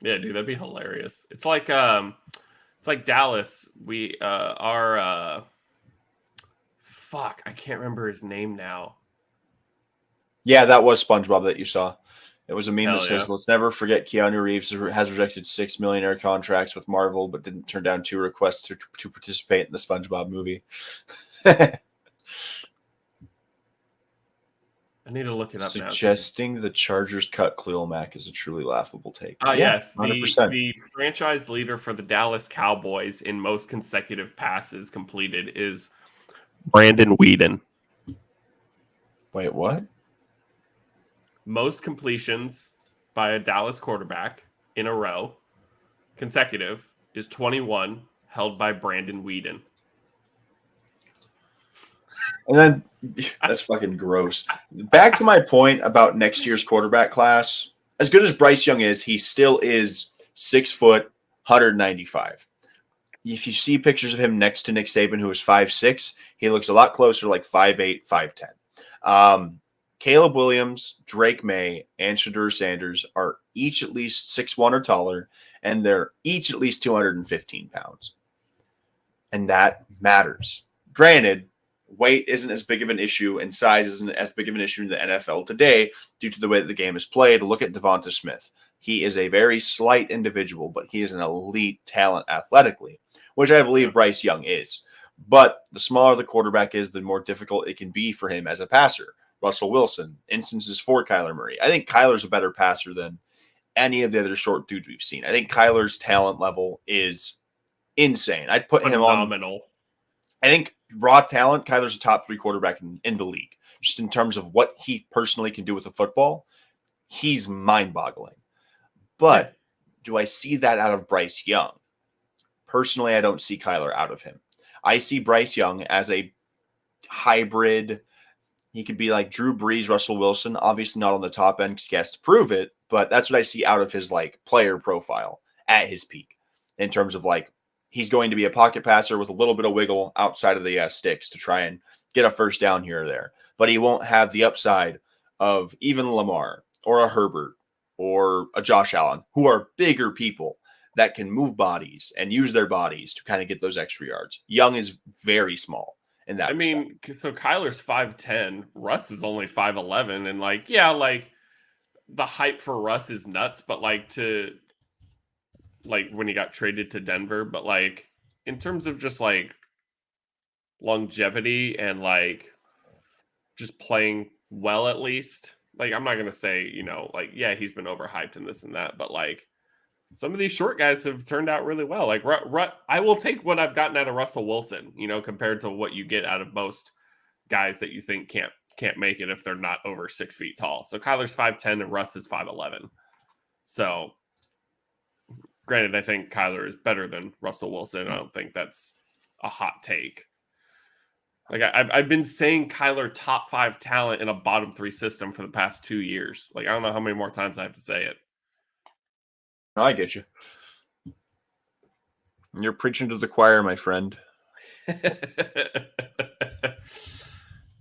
Yeah, dude, that'd be hilarious. It's like Dallas. We fuck, I can't remember his name now. Yeah, that was SpongeBob that you saw. It was a meme that says, yeah. "Let's never forget Keanu Reeves has rejected 6 millionaire contracts with Marvel, but didn't turn down 2 requests to participate in the SpongeBob movie." I need to look it up now. Suggesting the Chargers cut Khalil Mack is a truly laughable take. Yes, 100%. The franchise leader for the Dallas Cowboys in most consecutive passes completed is Brandon Weeden. Wait, what? most completions by a Dallas quarterback in a row, consecutive, is 21, held by Brandon Weeden. And then that's fucking gross. Back to my point about next year's quarterback class. As good as Bryce Young is, he still is 6 foot, 195. If you see pictures of him next to Nick Saban, who is 5'6", he looks a lot closer, like 5'8", 5'10". Caleb Williams, Drake May, and Shadur Sanders are each at least 6'1" or taller, and they're each at least 215 pounds. And that matters. Granted, weight isn't as big of an issue and size isn't as big of an issue in the NFL today due to the way that the game is played. Look at Devonta Smith. He is a very slight individual, but he is an elite talent athletically, which I believe Bryce Young is. But the smaller the quarterback is, the more difficult it can be for him as a passer. Russell Wilson, instances for Kyler Murray. I think Kyler's a better passer than any of the other short dudes we've seen. I think Kyler's talent level is insane. I'd put him on. Phenomenal. I think raw talent, Kyler's a top 3 quarterback in the league. Just in terms of what he personally can do with the football, he's mind-boggling. But do I see that out of Bryce Young? Personally, I don't see Kyler out of him. I see Bryce Young as a hybrid. He could be like Drew Brees, Russell Wilson, obviously not on the top end because he has to prove it, but that's what I see out of his like player profile at his peak in terms of like he's going to be a pocket passer with a little bit of wiggle outside of the sticks to try and get a first down here or there, but he won't have the upside of even Lamar or a Herbert or a Josh Allen, who are bigger people that can move bodies and use their bodies to kind of get those extra yards. Young is very small in that respect. So Kyler's 5'10", Russ is only 5'11", and like, yeah, like the hype for Russ is nuts, but like when he got traded to Denver, but like in terms of just like longevity and like just playing well, at least, like I'm not going to say, like, yeah, he's been overhyped and this and that, but like some of these short guys have turned out really well. Like I will take what I've gotten out of Russell Wilson, compared to what you get out of most guys that you think can't make it if they're not over 6 feet tall. So Kyler's 5'10" and Russ is 5'11". So granted, I think Kyler is better than Russell Wilson. I don't think that's a hot take. Like I've been saying Kyler top 5 talent in a bottom 3 system for the past 2 years. Like I don't know how many more times I have to say it. I get you. You're preaching to the choir, my friend. It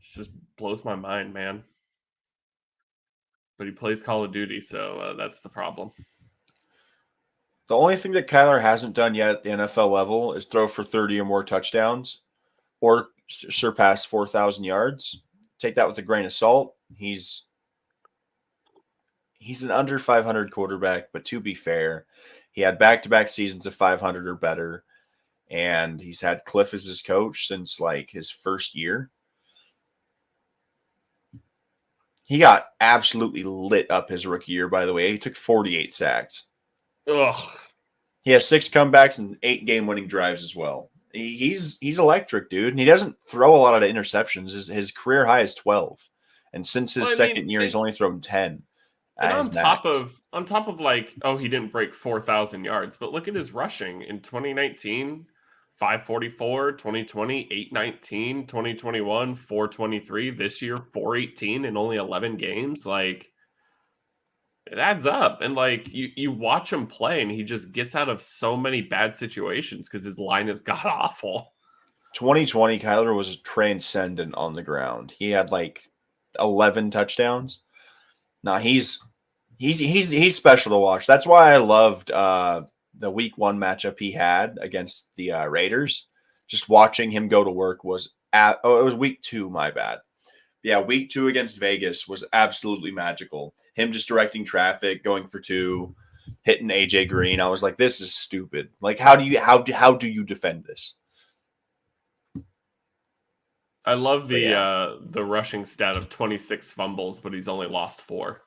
just blows my mind, man. But he plays Call of Duty, so that's the problem. The only thing that Kyler hasn't done yet at the NFL level is throw for 30 or more touchdowns or surpass 4,000 yards. Take that with a grain of salt. He's an under 500 quarterback, but to be fair, he had back-to-back seasons of 500 or better, and he's had Cliff as his coach since like his first year. He got absolutely lit up his rookie year, by the way. He took 48 sacks. Ugh. He has 6 comebacks and 8 game-winning drives as well. He's electric, dude. And he doesn't throw a lot of interceptions. His career high is 12. And since his second year, he's only thrown 10. And on top of like, oh, he didn't break 4,000 yards, but look at his rushing in 2019, 544, 2020, 819, 2021, 423, this year, 418 in only 11 games. Like, it adds up. And like you watch him play and he just gets out of so many bad situations because his line is god awful. 2020, Kyler was transcendent on the ground. He had like 11 touchdowns. Now he's special to watch. That's why I loved the week 1 matchup he had against the Raiders. Just watching him go to work was it was week 2, my bad. Yeah, week 2 against Vegas was absolutely magical. Him just directing traffic, going for 2, hitting AJ Green. I was like, this is stupid. Like, how do you defend this? I love the rushing stat of 26 fumbles, but he's only lost 4.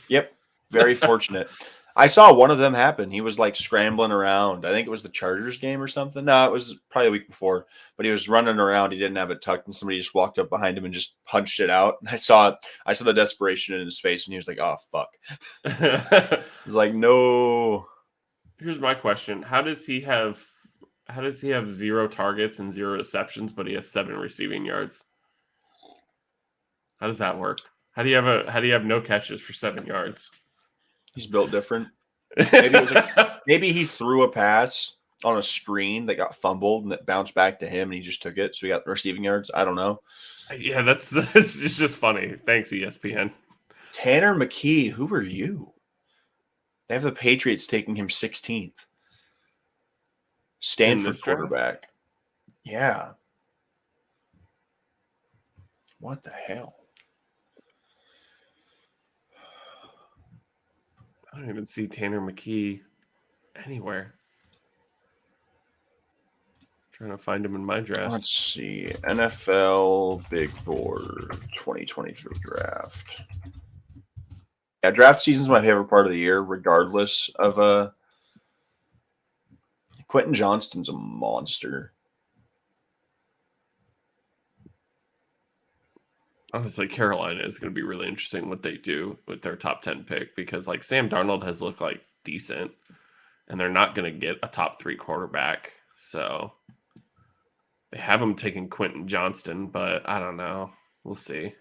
Yep, very fortunate. I saw one of them happen. He was like scrambling around. I think it was the Chargers game or something. No, it was probably a week before. But he was running around. He didn't have it tucked, and somebody just walked up behind him and just punched it out. And I saw it. I saw the desperation in his face, and he was like, "Oh fuck." I was like, "No." Here's my question: How does he have 0 targets and 0 receptions, but he has 7 receiving yards? How does that work? How do you have no catches for 7 yards? He's built different. Maybe it was maybe he threw a pass on a screen that got fumbled and it bounced back to him and he just took it. So he got receiving yards. I don't know. Yeah, it's just funny. Thanks, ESPN. Tanner McKee, who are you? They have the Patriots taking him 16th. Stanford quarterback. Draft? Yeah. What the hell? I don't even see Tanner McKee anywhere. Trying to find him in my draft. Let's see. NFL Big Board 2023 draft. Yeah, draft season's my favorite part of the year, regardless of Quentin Johnston's a monster. Honestly, Carolina is going to be really interesting what they do with their top 10 pick because like Sam Darnold has looked like decent and they're not going to get a top 3 quarterback. So they have him taking Quentin Johnston, but I don't know. We'll see.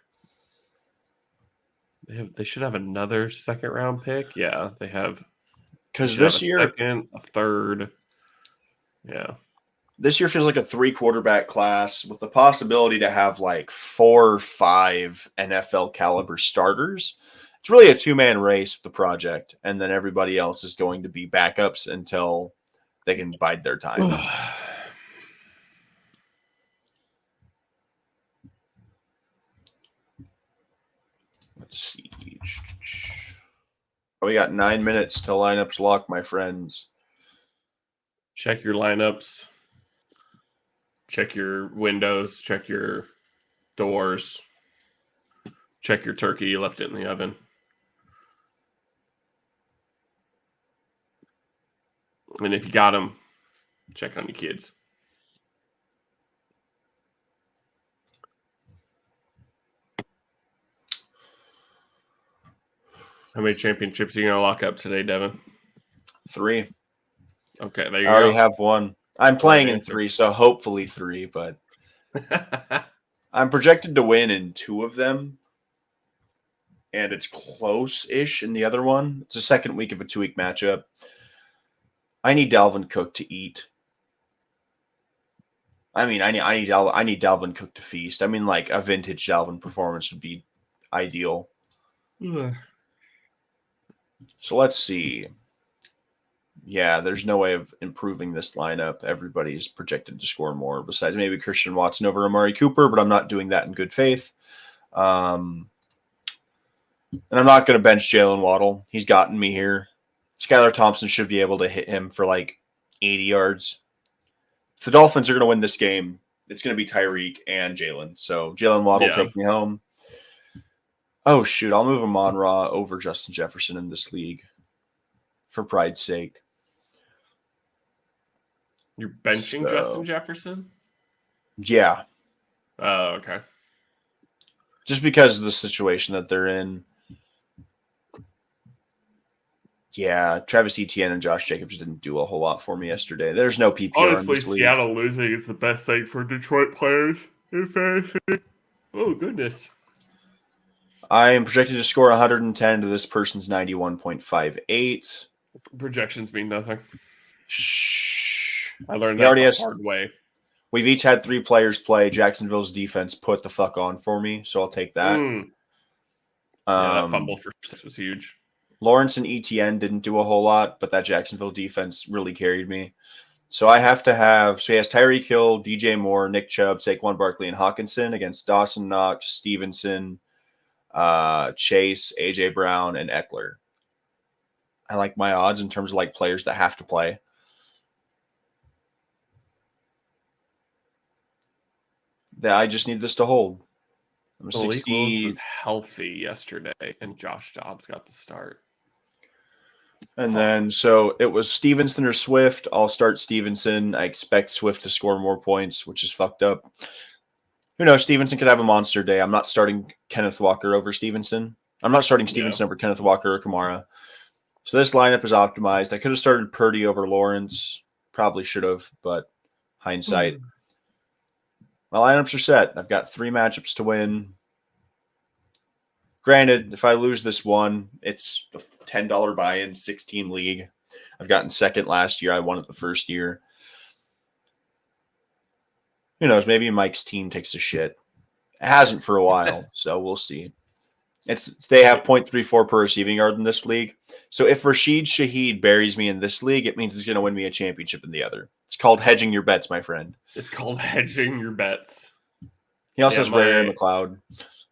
They should have another 2nd round pick. Yeah, they have. Because this year, 2nd, a 3rd. Yeah. This year feels like a 3 quarterback class with the possibility to have like 4 or 5 NFL caliber starters. It's really a 2-man race with the project, and then everybody else is going to be backups until they can bide their time. Let's see. We got 9 minutes till lineups lock, my friends. Check your lineups. Check your windows. Check your doors. Check your turkey. You left it in the oven. And if you got them, check on your kids. How many championships are you going to lock up today, Devin? 3. Okay, there you go. I already have 1. I'm playing in 3, so hopefully 3, but I'm projected to win in 2 of them. And it's close-ish in the other one. It's the second week of a 2-week matchup. I need Dalvin Cook to eat. I mean, I need Dalvin Cook to feast. I mean, like a vintage Dalvin performance would be ideal. So let's see. Yeah, there's no way of improving this lineup. Everybody's projected to score more, besides maybe Christian Watson over Amari Cooper, but I'm not doing that in good faith. And I'm not going to bench Jalen Waddle. He's gotten me here. Skylar Thompson should be able to hit him for like 80 yards. If the Dolphins are going to win this game, it's going to be Tyreek and Jalen. So Jalen Waddle take me home. Oh, shoot. I'll move Amon-Ra over Justin Jefferson in this league for pride's sake. You're benching Justin Jefferson? Yeah. Oh, okay. Just because of the situation that they're in. Yeah, Travis Etienne and Josh Jacobs didn't do a whole lot for me yesterday. There's no PPR. Honestly, Seattle losing is the best thing for Detroit players in fantasy. Oh, goodness. I am projected to score 110 to this person's 91.58. Projections mean nothing. Shh. I learned that the hard way. We've each had 3 players play. Jacksonville's defense put the fuck on for me, so I'll take that. Yeah, that fumble for 6 was huge. Lawrence and Etienne didn't do a whole lot, but that Jacksonville defense really carried me. So I have to have – so he has Tyreek Hill, DJ Moore, Nick Chubb, Saquon Barkley, and Hawkinson against Dawson Knox, Stevenson, Chase, A.J. Brown, and Eckler. I like my odds in terms of like players that have to play. I just need this to hold. I'm a Malik Willis was healthy yesterday, and Josh Dobbs got the start. And then, so it was Stevenson or Swift. I'll start Stevenson. I expect Swift to score more points, which is fucked up. Who knows? Stevenson could have a monster day. I'm not starting Kenneth Walker over Stevenson. I'm not starting Stevenson over Kenneth Walker or Kamara. So this lineup is optimized. I could have started Purdy over Lawrence. Probably should have, but hindsight. My lineups are set. I've got 3 matchups to win. Granted, if I lose this one, it's the $10 buy-in, 6-team league. I've gotten second last year. I won it the first year. Who knows? Maybe Mike's team takes a shit. It hasn't for a while, so we'll see. They have 0.34 per receiving yard in this league. So if Rashid Shaheed buries me in this league, it means he's going to win me a championship in the other. It's called hedging your bets, my friend. It's called hedging your bets. He also has Ray McLeod.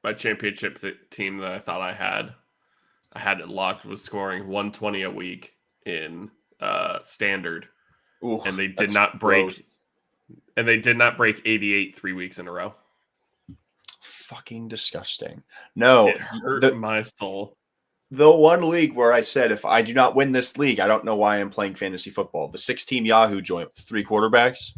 My championship team that I thought I had it locked, was scoring 120 a week in standard. Ooh, and they did not break gross. And they did not break 88 3 weeks in a row. Fucking disgusting. No, it hurt my soul. The one league where I said, if I do not win this league, I don't know why I'm playing fantasy football. The 6-team Yahoo joint with 3 quarterbacks.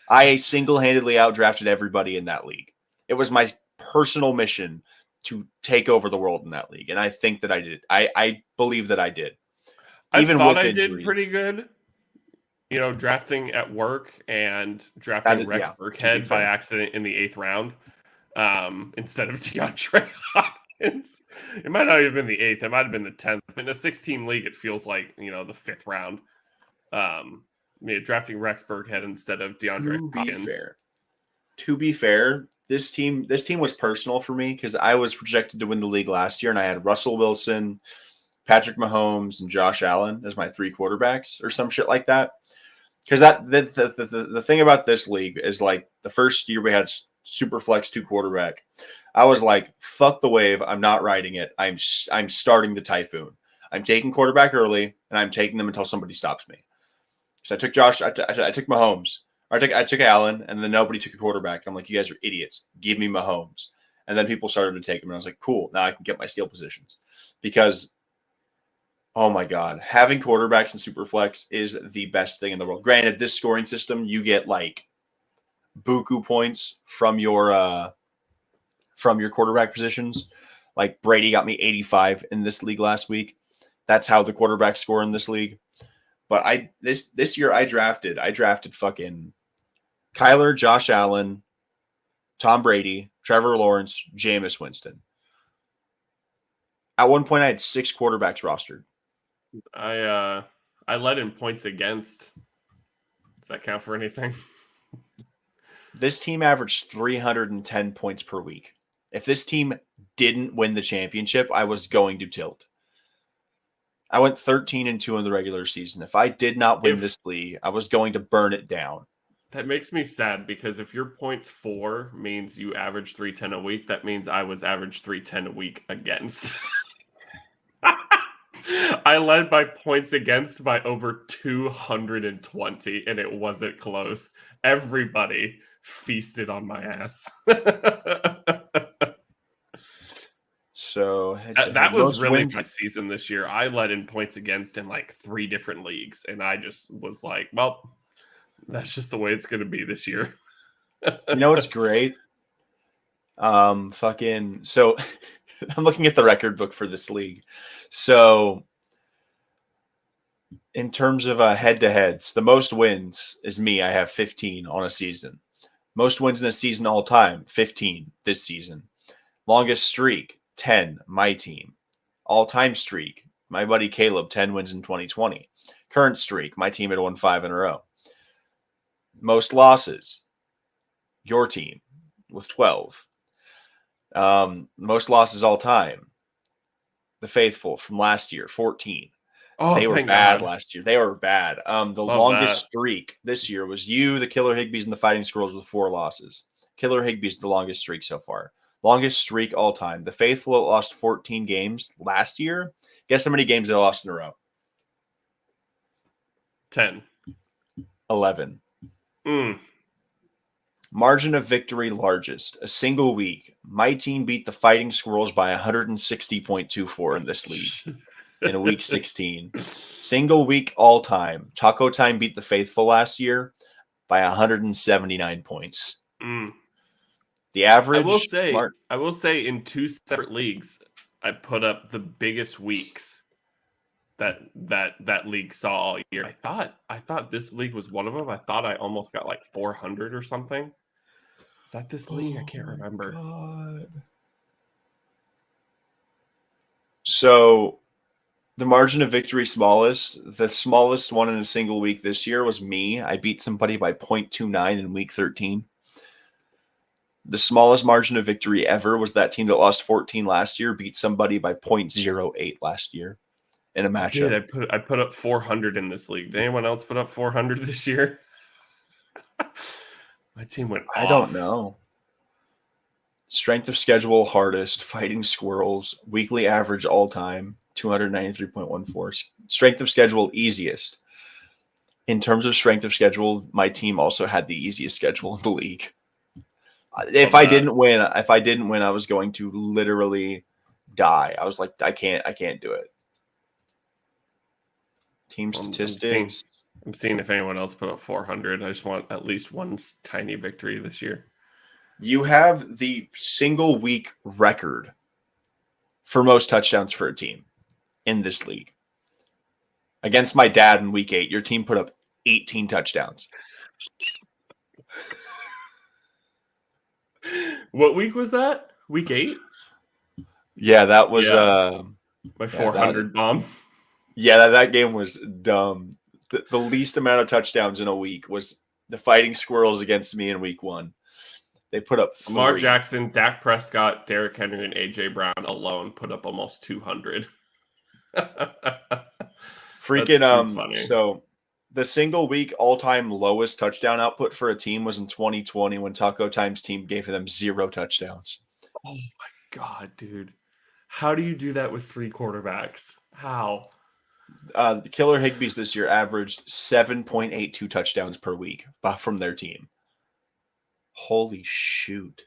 I single-handedly outdrafted everybody in that league. It was my personal mission to take over the world in that league, and I think that I did. I believe that I did. Even I thought I did pretty good. You know, drafting at work and drafting Rex Burkhead by accident in the 8th round instead of DeAndre Hopkins. It might not have been the 8th. It might have been the 10th. In a 16 league, it feels like, the 5th round. Drafting Rex Burkhead instead of DeAndre Hopkins. To be fair, this team was personal for me because I was projected to win the league last year, and I had Russell Wilson, Patrick Mahomes, and Josh Allen as my 3 quarterbacks or some shit like that. Because the thing about this league is, like, the first year we had super flex 2 quarterback. I was like, fuck the wave. I'm not riding it. I'm starting the typhoon. I'm taking quarterback early, and I'm taking them until somebody stops me. So I took Josh. I took Mahomes. I took Allen, and then nobody took a quarterback. I'm like, you guys are idiots. Give me Mahomes. And then people started to take him, and I was like, cool. Now I can get my steal positions. Because, oh my God, having quarterbacks in Superflex is the best thing in the world. Granted, this scoring system, you get like buku points from your quarterback positions. Like Brady got me 85 in this league last week. That's how the quarterbacks score in this league. But this year I drafted fucking Kyler, Josh Allen, Tom Brady, Trevor Lawrence, Jameis Winston. At one point, I had 6 quarterbacks rostered. I led in points against. Does that count for anything? This team averaged 310 points per week. If this team didn't win the championship, I was going to tilt. I went 13-2 in the regular season. If I did not win this league, I was going to burn it down. That makes me sad because if your points 4 means you average 310 a week, that means I was average 310 a week against. I led by points against by over 220, and it wasn't close. Everybody feasted on my ass. So that was really my season this year. I led in points against in like 3 different leagues, and I just was like, well, that's just the way it's going to be this year. You know what's great? So I'm looking at the record book for this league. So in terms of head-to-heads, the most wins is me. I have 15 on a season. Most wins in a season all time, 15 this season. Longest streak, 10, my team. All-time streak, my buddy Caleb, 10 wins in 2020. Current streak, my team had won 5 in a row. Most losses, your team with 12. Most losses all time, the Faithful from last year, 14. Oh, they were bad last year. They were bad. The longest streak this year was you, the Killer Higbees, and the Fighting Squirrels with 4 losses. Killer Higbees the longest streak so far. Longest streak all time. The Faithful lost 14 games last year. Guess how many games they lost in a row? 10. 11. Margin of victory largest. A single week. My team beat the Fighting Squirrels by 160.24 in this league. in week 16. Single week all time. Taco Time beat the Faithful last year by 179 points. Mm. The average I will say in 2 separate leagues, I put up the biggest weeks that league saw all year. I thought this league was one of them. I thought I almost got like 400 or something. Is that this league? I can't remember. God. So the margin of victory smallest, the smallest one in a single week this year was me. I beat somebody by 0.29 in week 13. The smallest margin of victory ever was that team that lost 14 last year, beat somebody by 0.08 last year in a matchup. I put up 400 in this league. Did anyone else put up 400 this year? My team went off. I don't know. Strength of schedule, hardest. Fighting Squirrels, weekly average all time, 293.14. Strength of schedule, easiest. In terms of strength of schedule, my team also had the easiest schedule in the league. If I didn't win, I was going to literally die. I was like, I can't do it. Team statistics. I'm seeing if anyone else put up 400. I just want at least one tiny victory this year. You have the single week record for most touchdowns for a team in this league. Against my dad in week 8, your team put up 18 touchdowns. What week was that? Week 8? Yeah, that was my 400 bomb. Yeah, that game was dumb. The least amount of touchdowns in a week was the Fighting Squirrels against me in week 1. They put up 3. Lamar Jackson, Dak Prescott, Derrick Henry, and A.J. Brown alone put up almost 200. Freaking so the single week all-time lowest touchdown output for a team was in 2020 when Taco Time's team gave them 0 touchdowns. Oh my god, dude. How do you do that with 3 quarterbacks? How? The Killer Higbees this year averaged 7.82 touchdowns per week from their team. Holy shoot.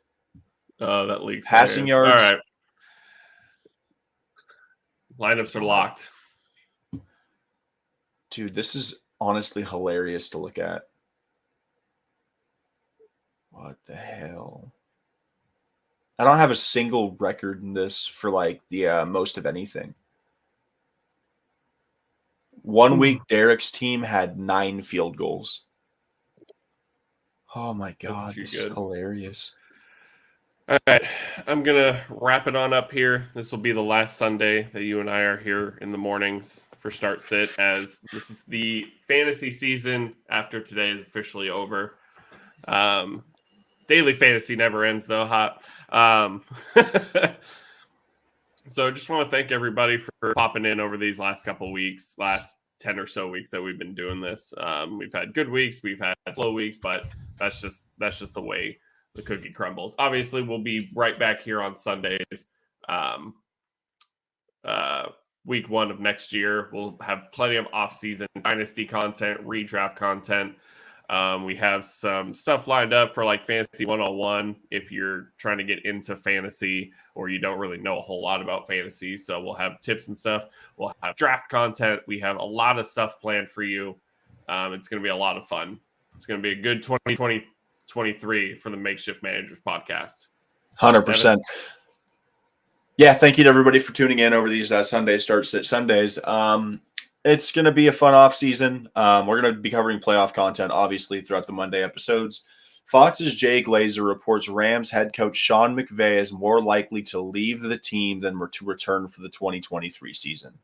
Oh, that league's passing yards. All right. Lineups are locked. Dude, this is honestly hilarious to look at. What the hell? I don't have a single record in this for like the most of anything. One week, Derek's team had 9 field goals. Oh my god, this is hilarious. All right, I'm going to wrap it on up here. This will be the last Sunday that you and I are here in the mornings for Start Sit, as this is the fantasy season after today is officially over. Daily fantasy never ends, though. So I just want to thank everybody for popping in over these last couple weeks, last 10 or so weeks that we've been doing this. We've had good weeks, we've had slow weeks, but that's just the way the cookie crumbles. Obviously, we'll be right back here on Sundays. Week 1 of next year, we'll have plenty of off-season dynasty content, redraft content. We have some stuff lined up for like Fantasy 101 if you're trying to get into fantasy or you don't really know a whole lot about fantasy. So we'll have tips and stuff. We'll have draft content. We have a lot of stuff planned for you. It's going to be a lot of fun. It's going to be a good 2023 for the Makeshift Managers podcast. 100%. Devin? Yeah, thank you to everybody for tuning in over these Sunday Start Sit Sundays. It's going to be a fun off season. We're going to be covering playoff content, obviously, throughout the Monday episodes. Fox's Jay Glazer reports Rams head coach Sean McVay is more likely to leave the team than to return for the 2023 season.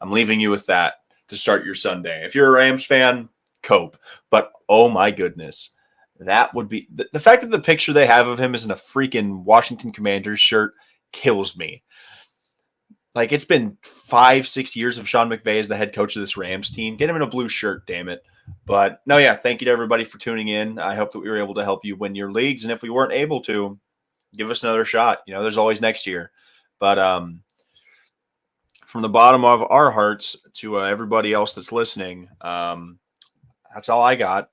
I'm leaving you with that to start your Sunday. If you're a Rams fan, cope. But, oh my goodness, that would be – the fact that the picture they have of him is in a freaking Washington Commanders shirt kills me. Like, it's been 5-6 years of Sean McVay as the head coach of this Rams team. Get him in a blue shirt, damn it. But, no, yeah, thank you to everybody for tuning in. I hope that we were able to help you win your leagues. And if we weren't able to, give us another shot. You know, there's always next year. But from the bottom of our hearts to everybody else that's listening, that's all I got.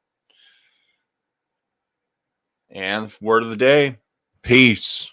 And word of the day, peace.